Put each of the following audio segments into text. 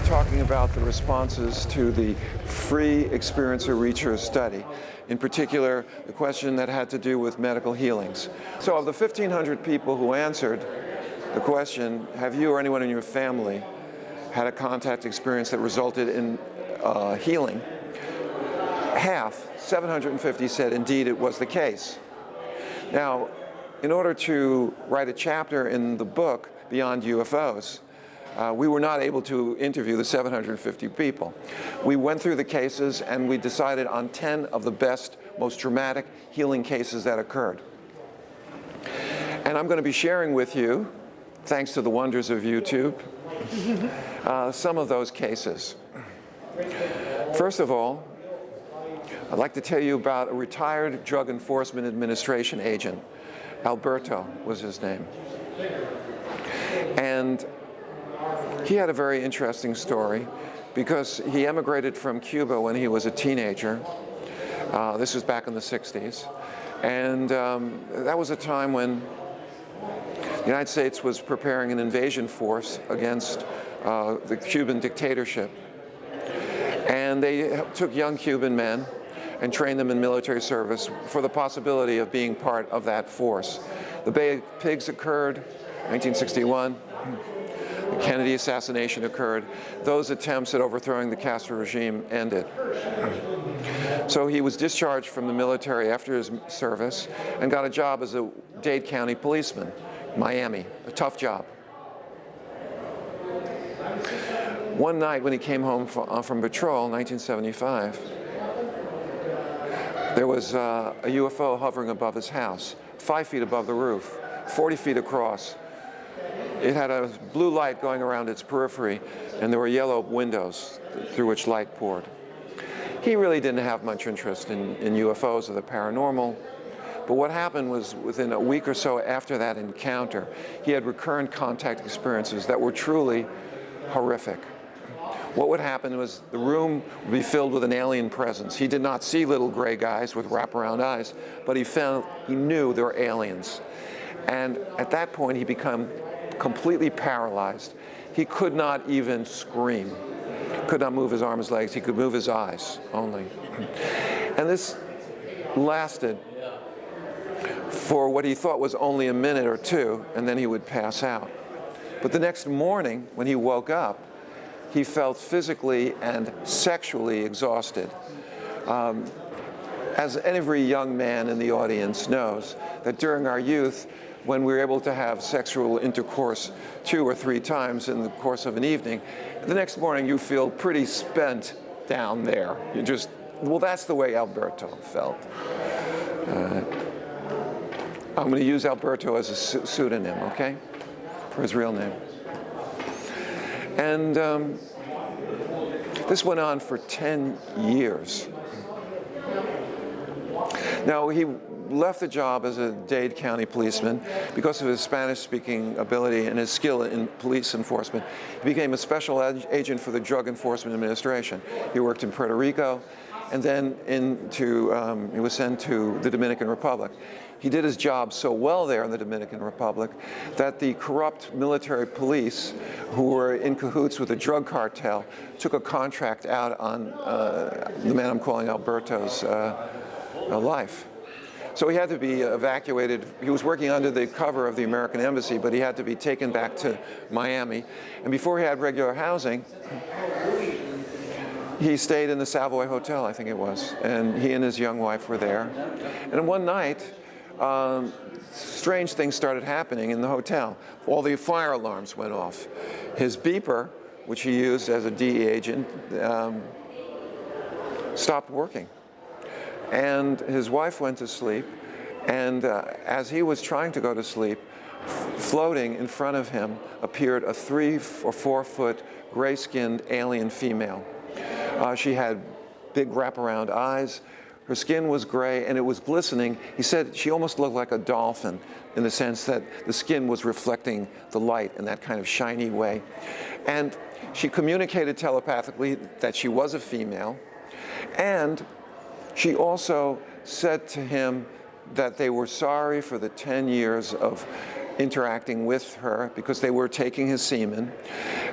talking about the responses to the free experiencer-reacher study. In particular, the question that had to do with medical healings. So of the 1,500 people who answered the question, have you or anyone in your family had a contact experience that resulted in healing? Half, 750, said indeed it was the case. Now, in order to write a chapter in the book, Beyond UFOs, we were not able to interview the 750 people. We went through the cases and we decided on 10 of the best, most dramatic healing cases that occurred. And I'm going to be sharing with you, thanks to the wonders of YouTube, some of those cases. First of all, I'd like to tell you about a retired Drug Enforcement Administration agent. Alberto was his name. And he had a very interesting story because he emigrated from Cuba when he was a teenager. This was back in the 60s. And that was a time when the United States was preparing an invasion force against the Cuban dictatorship. And they took young Cuban men and trained them in military service for the possibility of being part of that force. The Bay of Pigs occurred, 1961. The Kennedy assassination occurred. Those attempts at overthrowing the Castro regime ended. So he was discharged from the military after his service and got a job as a Dade County policeman, Miami, a tough job. One night when he came home from patrol, 1975, there was a UFO hovering above his house, 5 feet above the roof, 40 feet across. It had a blue light going around its periphery, and there were yellow windows through which light poured. He really didn't have much interest in UFOs or the paranormal, but what happened was within a week or so after that encounter, he had recurrent contact experiences that were truly horrific. What would happen was the room would be filled with an alien presence. He did not see little gray guys with wraparound eyes, but he knew they were aliens. And at that point, he became completely paralyzed. He could not even scream, could not move his arms, legs. He could move his eyes only. And this lasted for what he thought was only a minute or two, and then he would pass out. But the next morning, when he woke up, he felt physically and sexually exhausted. As every young man in the audience knows, that during our youth, when we were able to have sexual intercourse 2 or 3 times in the course of an evening, the next morning you feel pretty spent down there. You just, well, that's the way Alberto felt. I'm going to use Alberto as a pseudonym, okay, for his real name. And this went on for 10 years. Now, he left the job as a Dade County policeman because of his Spanish-speaking ability and his skill in police enforcement. He became a special agent for the Drug Enforcement Administration. He worked in Puerto Rico, and then he was sent to the Dominican Republic. He did his job so well there in the Dominican Republic that the corrupt military police who were in cahoots with the drug cartel took a contract out on the man I'm calling Alberto's life. So he had to be evacuated. He was working under the cover of the American Embassy, but he had to be taken back to Miami. And before he had regular housing, he stayed in the Savoy Hotel, I think it was, and he and his young wife were there. And one night, strange things started happening in the hotel. All the fire alarms went off. His beeper, which he used as a DE agent, stopped working. And his wife went to sleep, and as he was trying to go to sleep, floating in front of him appeared a 3 or 4 foot gray-skinned alien female. She had big wraparound eyes. Her skin was gray and it was glistening. He said she almost looked like a dolphin in the sense that the skin was reflecting the light in that kind of shiny way. And she communicated telepathically that she was a female, and she also said to him that they were sorry for the 10 years of interacting with her because they were taking his semen,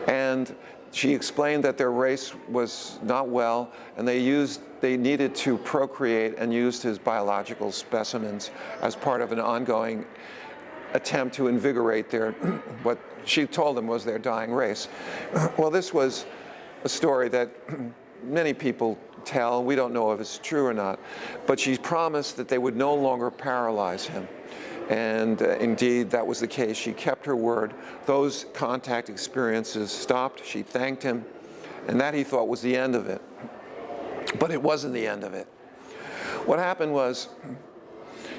And she explained that their race was not well, and they needed to procreate and used his biological specimens as part of an ongoing attempt to invigorate their, what she told them was their dying race. Well, this was a story that many people tell. We don't know if it's true or not, but she promised that they would no longer paralyze him. And indeed, that was the case. She kept her word. Those contact experiences stopped. She thanked him, and that he thought was the end of it. But it wasn't the end of it. What happened was,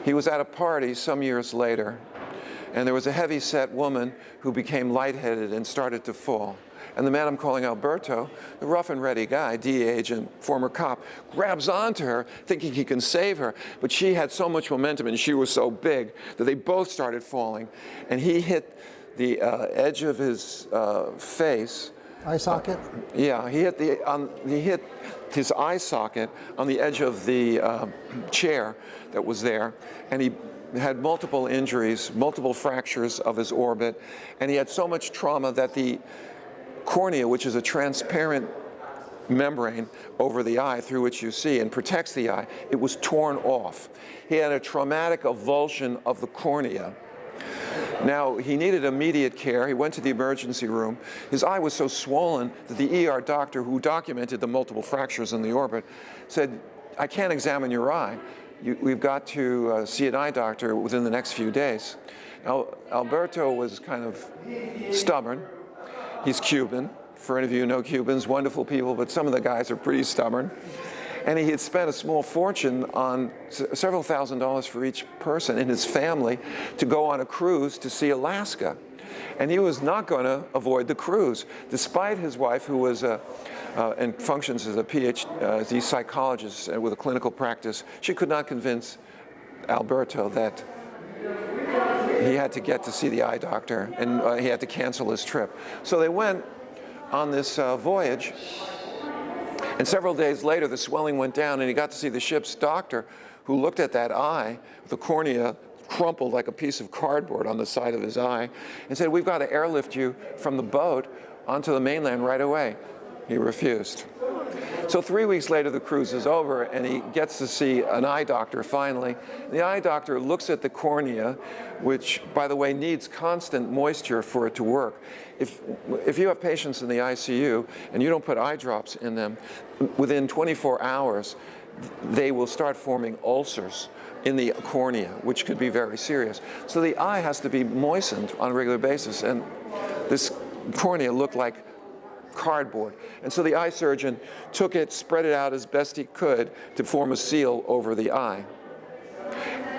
he was at a party some years later, and there was a heavy-set woman who became lightheaded and started to fall. And the man I'm calling Alberto, the rough and ready guy, DEA agent, former cop, grabs onto her thinking he can save her. But she had so much momentum and she was so big that they both started falling. And he hit the edge of his face. Eye socket? Yeah, he hit his eye socket on the edge of the chair that was there. And he had multiple injuries, multiple fractures of his orbit. And he had so much trauma that the cornea, which is a transparent membrane over the eye through which you see and protects the eye, it was torn off. He had a traumatic avulsion of the cornea. Now, he needed immediate care. He went to the emergency room. His eye was so swollen that the ER doctor who documented the multiple fractures in the orbit said, "I can't examine your eye. We've got to see an eye doctor within the next few days." Now, Alberto was kind of stubborn. He's Cuban. For any of you who know Cubans, wonderful people, but some of the guys are pretty stubborn. And he had spent a small fortune on several $1,000s for each person in his family to go on a cruise to see Alaska. And he was not going to avoid the cruise, despite his wife, who was and functions as a PhD psychologist with a clinical practice. She could not convince Alberto that he had to get to see the eye doctor, and he had to cancel his trip. So they went on this voyage, and several days later the swelling went down, and he got to see the ship's doctor, who looked at that eye, the cornea crumpled like a piece of cardboard on the side of his eye, and said, "We've got to airlift you from the boat onto the mainland right away." He refused. So 3 weeks later, the cruise is over, and he gets to see an eye doctor finally. The eye doctor looks at the cornea, which, by the way, needs constant moisture for it to work. If you have patients in the ICU and you don't put eye drops in them, within 24 hours, they will start forming ulcers in the cornea, which could be very serious. So the eye has to be moistened on a regular basis, and this cornea looked like cardboard. And so the eye surgeon took it, spread it out as best he could to form a seal over the eye.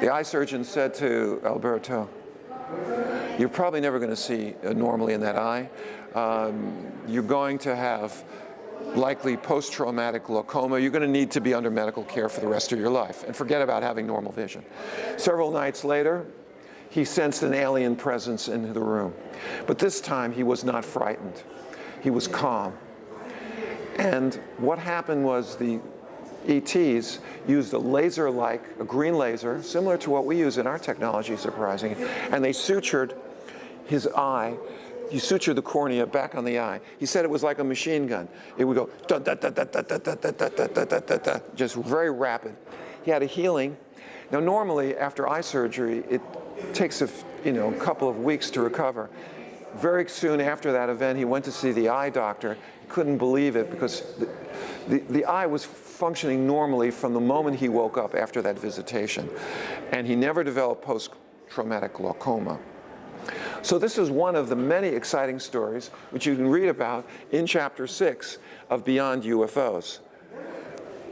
The eye surgeon said to Alberto, "You're probably never going to see normally in that eye. You're going to have likely post-traumatic glaucoma. You're going to need to be under medical care for the rest of your life, and forget about having normal vision." Several nights later, he sensed an alien presence in the room. But this time, he was not frightened. He was calm. And what happened was the ETs used a laser-like, a green laser, similar to what we use in our technology, surprisingly, and they sutured his eye. You suture the cornea back on the eye. He said it was like a machine gun. It would go da da da da da da da da da da da da da, just very rapid. He had a healing. Now, normally after eye surgery, it takes a couple of weeks to recover. Very soon after that event, he went to see the eye doctor. He couldn't believe it because the eye was functioning normally from the moment he woke up after that visitation. And he never developed post-traumatic glaucoma. So this is one of the many exciting stories which you can read about in Chapter 6 of Beyond UFOs.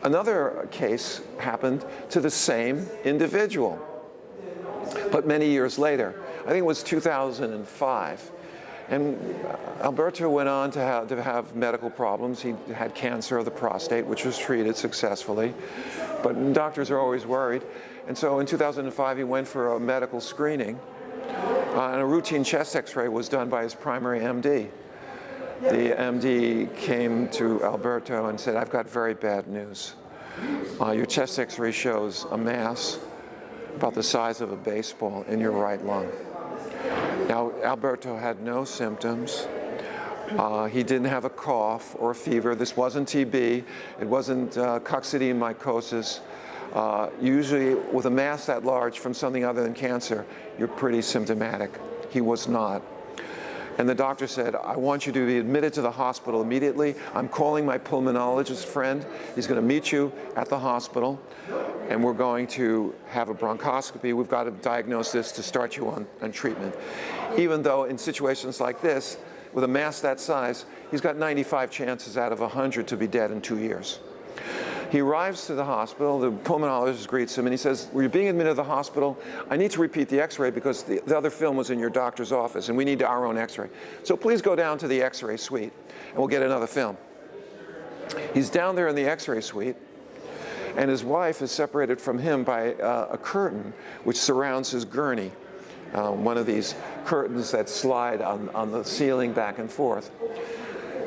Another case happened to the same individual, but many years later. I think it was 2005. And Alberto went on to have medical problems. He had cancer of the prostate, which was treated successfully. But doctors are always worried. And so in 2005, he went for a medical screening. And a routine chest x-ray was done by his primary MD. The MD came to Alberto and said, "I've got very bad news. Your chest x-ray shows a mass about the size of a baseball in your right lung." Now, Alberto had no symptoms, He didn't have a cough or a fever. This wasn't TB. It wasn't coccidioidomycosis. Usually with a mass that large from something other than cancer, you're pretty symptomatic. He was not. And the doctor said, I want you to be admitted to the hospital immediately. I'm calling my pulmonologist friend. He's going to meet you at the hospital, and we're going to have a bronchoscopy. We've got to diagnose this to start you on treatment. Even though in situations like this, with a mass that size, he's got 95 chances out of 100 to be dead in 2 years. He arrives to the hospital, the pulmonologist greets him, and he says, well, you're being admitted to the hospital. I need to repeat the x-ray because the other film was in your doctor's office, and we need our own x-ray. So please go down to the x-ray suite, and we'll get another film. He's down there in the x-ray suite, and his wife is separated from him by a curtain which surrounds his gurney, one of these curtains that slide on the ceiling back and forth.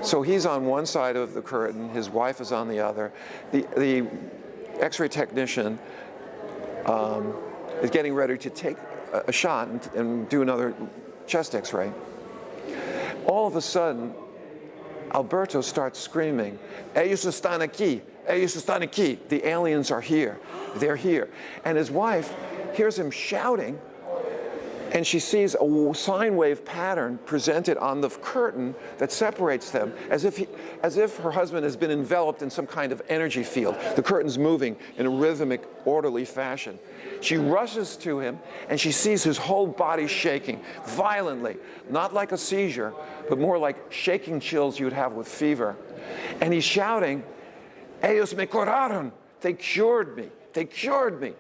So he's on one side of the curtain, his wife is on the other. The x-ray technician is getting ready to take a shot and do another chest x-ray. All of a sudden, Alberto starts screaming, "Ellos están aquí, ellos están aquí." The aliens are here, they're here. And his wife hears him shouting, and she sees a sine wave pattern presented on the curtain that separates them, as if her husband has been enveloped in some kind of energy field. The curtain's moving in a rhythmic, orderly fashion. She rushes to him, and she sees his whole body shaking violently, not like a seizure, but more like shaking chills you'd have with fever. And he's shouting, "Ellos me curaron, they cured me, they cured me."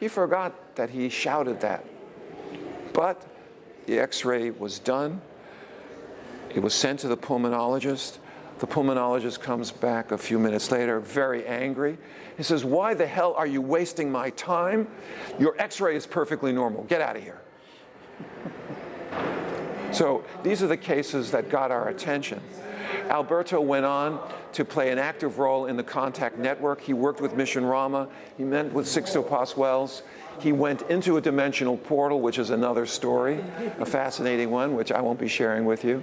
He forgot that he shouted that. But the x-ray was done. It was sent to the pulmonologist. The pulmonologist comes back a few minutes later, very angry. He says, "Why the hell are you wasting my time? Your x-ray is perfectly normal. Get out of here." So these are the cases that got our attention. Alberto went on to play an active role in the contact network. He worked with Mission Rama. He met with Sixto Pascuals. He went into a dimensional portal, which is another story, a fascinating one, which I won't be sharing with you.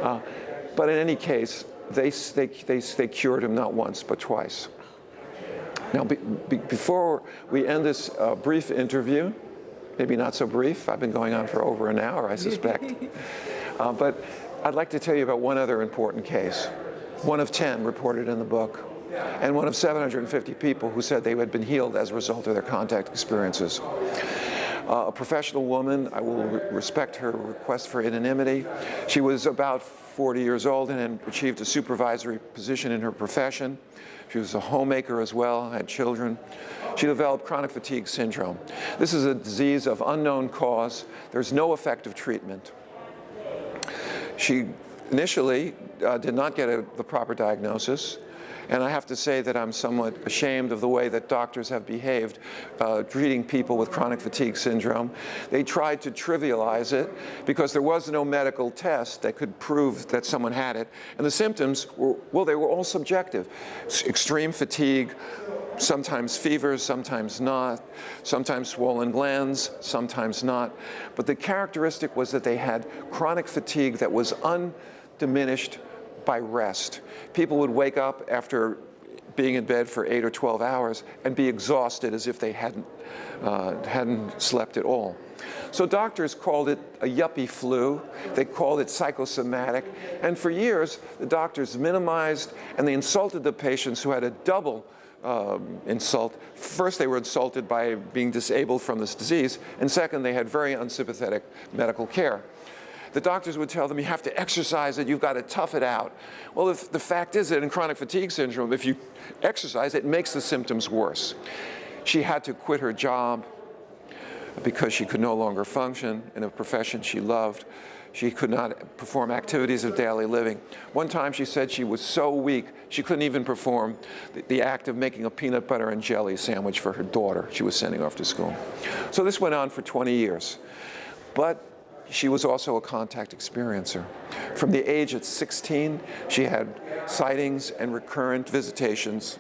But in any case, they cured him not once, but twice. Now, before we end this brief interview, maybe not so brief, I've been going on for over an hour, I suspect. But I'd like to tell you about one other important case, one of 10 reported in the book, and one of 750 people who said they had been healed as a result of their contact experiences. A professional woman, I will respect her request for anonymity. She was about 40 years old and had achieved a supervisory position in her profession. She was a homemaker as well, had children. She developed chronic fatigue syndrome. This is a disease of unknown cause. There's no effective treatment. She initially did not get the proper diagnosis, and I have to say that I'm somewhat ashamed of the way that doctors have behaved treating people with chronic fatigue syndrome. They tried to trivialize it because there was no medical test that could prove that someone had it, and the symptoms were, well, they were all subjective. Extreme fatigue, sometimes fevers, sometimes not, sometimes swollen glands, sometimes not. But the characteristic was that they had chronic fatigue that was undiminished by rest. People would wake up after being in bed for 8 or 12 hours and be exhausted as if they hadn't slept at all. So doctors called it a yuppie flu. They called it psychosomatic. And for years, the doctors minimized and they insulted the patients who had a double insult. First, they were insulted by being disabled from this disease, and second, they had very unsympathetic medical care. The doctors would tell them, you have to exercise it, you've got to tough it out. Well, if the fact is that in chronic fatigue syndrome, if you exercise, it makes the symptoms worse. She had to quit her job because she could no longer function in a profession she loved. She could not perform activities of daily living. One time she said she was so weak, she couldn't even perform the act of making a peanut butter and jelly sandwich for her daughter she was sending off to school. So this went on for 20 years. But she was also a contact experiencer. From the age of 16, she had sightings and recurrent visitations.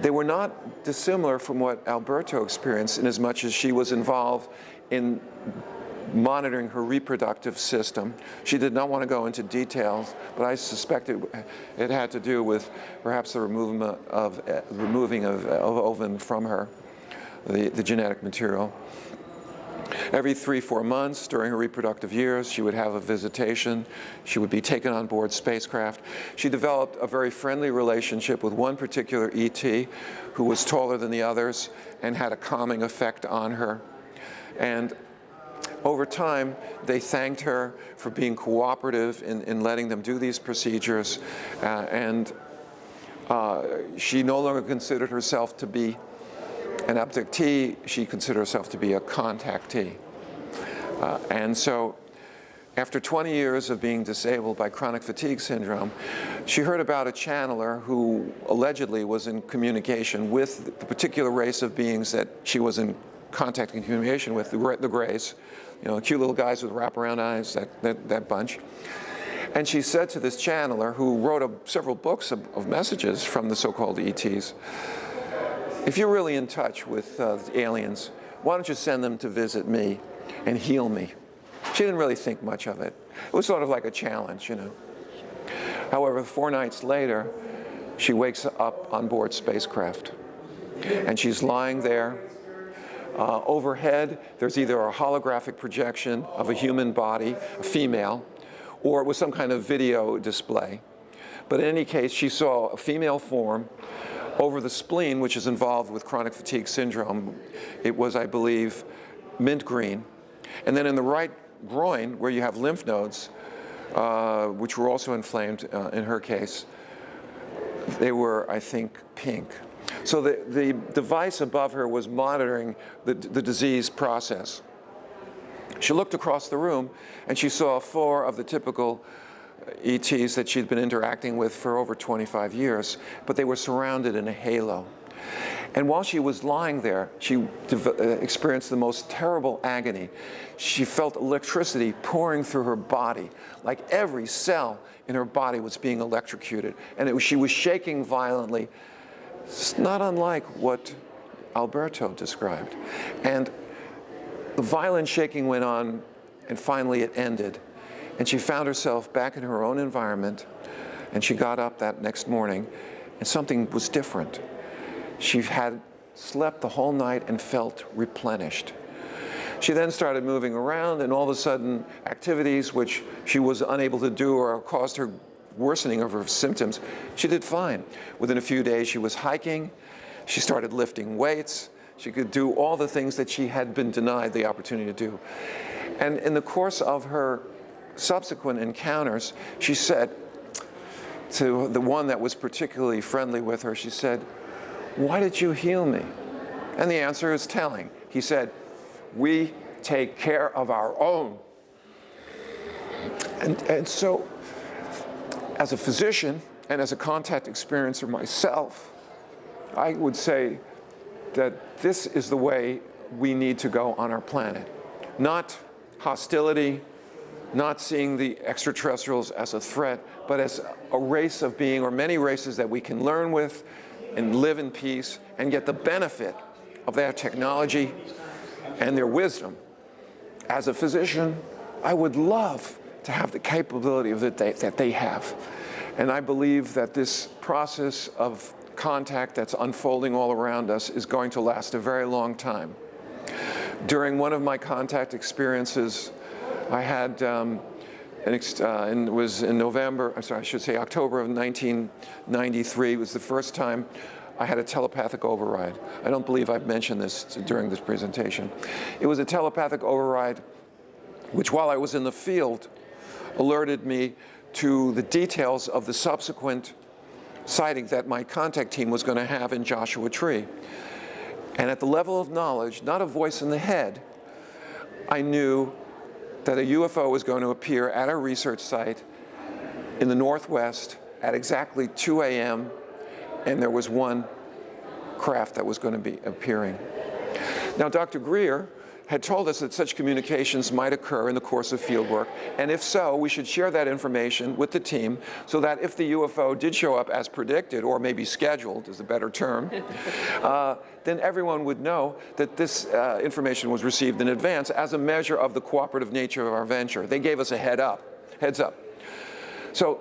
They were not dissimilar from what Alberto experienced in as much as she was involved in monitoring her reproductive system. She did not want to go into details, but I suspect it had to do with perhaps the removing of ovum from her, the genetic material. Every 3-4 months during her reproductive years, she would have a visitation. She would be taken on board spacecraft. She developed a very friendly relationship with one particular ET who was taller than the others and had a calming effect on her. And over time, they thanked her for being cooperative in letting them do these procedures. She no longer considered herself to be an abductee. She considered herself to be a contactee. And so after 20 years of being disabled by chronic fatigue syndrome, she heard about a channeler who allegedly was in communication with the particular race of beings that she was in contact and communication with, the Greys, you know, cute little guys with wraparound eyes, that bunch. And she said to this channeler, who wrote several books of messages from the so-called ETs, if you're really in touch with the aliens, why don't you send them to visit me and heal me? She didn't really think much of it. It was sort of like a challenge, you know. However, 4 nights later, she wakes up on board spacecraft. And she's lying there. Overhead, there's either a holographic projection of a human body, a female, or it was some kind of video display. But in any case, she saw a female form over the spleen, which is involved with chronic fatigue syndrome. It was, I believe, mint green. And then in the right groin, where you have lymph nodes, which were also inflamed in her case, they were, I think, pink. So the device above her was monitoring the disease process. She looked across the room, and she saw 4 of the typical ETs that she'd been interacting with for over 25 years, but they were surrounded in a halo. And while she was lying there, she experienced the most terrible agony. She felt electricity pouring through her body, like every cell in her body was being electrocuted. And she was shaking violently. It's not unlike what Alberto described. And the violent shaking went on, and finally it ended. And she found herself back in her own environment, and she got up that next morning, and something was different. She had slept the whole night and felt replenished. She then started moving around, and all of a sudden, activities which she was unable to do or caused her worsening of her symptoms, she did fine. Within a few days, she was hiking. She started lifting weights. She could do all the things that she had been denied the opportunity to do. And in the course of her subsequent encounters, she said to the one that was particularly friendly with her, she said, "Why did you heal me?" And the answer is telling. He said, "We take care of our own." And so, as a physician and as a contact experiencer myself, I would say that this is the way we need to go on our planet. Not hostility, not seeing the extraterrestrials as a threat, but as a race of being, or many races that we can learn with and live in peace and get the benefit of their technology and their wisdom. As a physician, I would love to have the capability that they have. And I believe that this process of contact that's unfolding all around us is going to last a very long time. During one of my contact experiences, I had, it was in October of 1993. It was the first time I had a telepathic override. I don't believe I've mentioned this during this presentation. It was a telepathic override which, while I was in the field, alerted me to the details of the subsequent sighting that my contact team was going to have in Joshua Tree. And at the level of knowledge, not a voice in the head, I knew that a UFO was going to appear at our research site in the Northwest at exactly 2 a.m., and there was one craft that was going to be appearing. Now, Dr. Greer had told us that such communications might occur in the course of fieldwork, and if so, we should share that information with the team so that if the UFO did show up as predicted, or maybe scheduled is a better term, then everyone would know that this information was received in advance as a measure of the cooperative nature of our venture. They gave us a heads up. So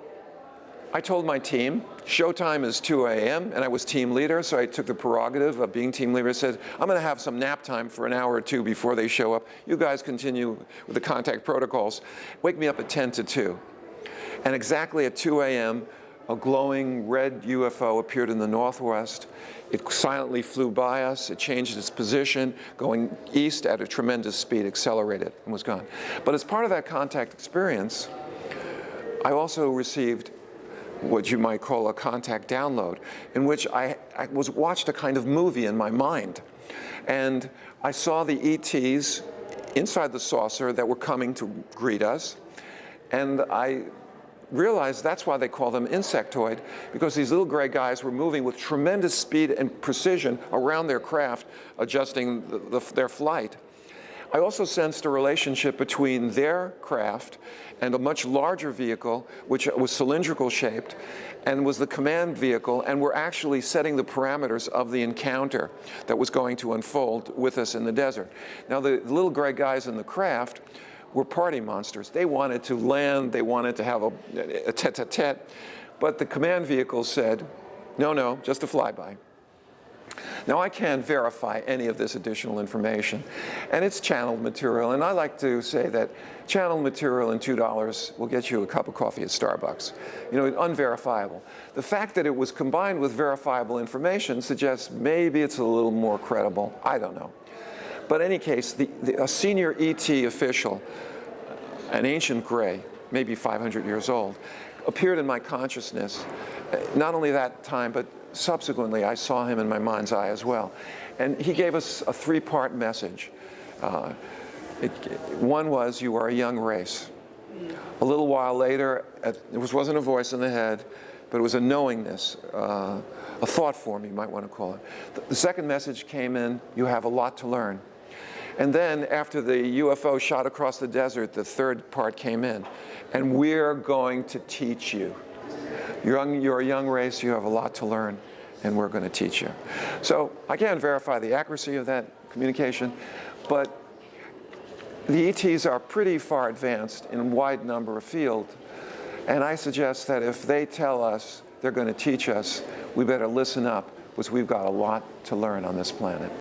I told my team, showtime is 2 a.m., and I was team leader, so I took the prerogative of being team leader and said, I'm going to have some nap time for an hour or two before they show up. You guys continue with the contact protocols. Wake me up at 10 to 2. And exactly at 2 a.m., a glowing red UFO appeared in the northwest. It silently flew by us. It changed its position, going east at a tremendous speed, accelerated, and was gone. But as part of that contact experience, I also received what you might call a contact download, in which I watched a kind of movie in my mind. And I saw the ETs inside the saucer that were coming to greet us. And I realized that's why they call them insectoid, because these little gray guys were moving with tremendous speed and precision around their craft, adjusting their flight. I also sensed a relationship between their craft and a much larger vehicle, which was cylindrical shaped, and was the command vehicle, and were actually setting the parameters of the encounter that was going to unfold with us in the desert. Now, the little gray guys in the craft were party monsters. They wanted to land, they wanted to have a tete-a-tete, but the command vehicle said, no, just a flyby. Now, I can't verify any of this additional information, and it's channeled material, and I like to say that channeled material and $2 will get you a cup of coffee at Starbucks. You know, unverifiable. The fact that it was combined with verifiable information suggests maybe it's a little more credible. I don't know. But in any case, a senior ET official, an ancient gray, maybe 500 years old, appeared in my consciousness. Not only that time, but subsequently, I saw him in my mind's eye as well. And he gave us a three-part message. One was, you are a young race. A little while later, it wasn't a voice in the head, but it was a knowingness, a thought form, you might want to call it. The second message came in, you have a lot to learn. And then, after the UFO shot across the desert, the third part came in. And we're going to teach you. You're a young race, you have a lot to learn, and we're going to teach you. So I can't verify the accuracy of that communication, but the ETs are pretty far advanced in a wide number of fields, and I suggest that if they tell us they're going to teach us, we better listen up, because we've got a lot to learn on this planet.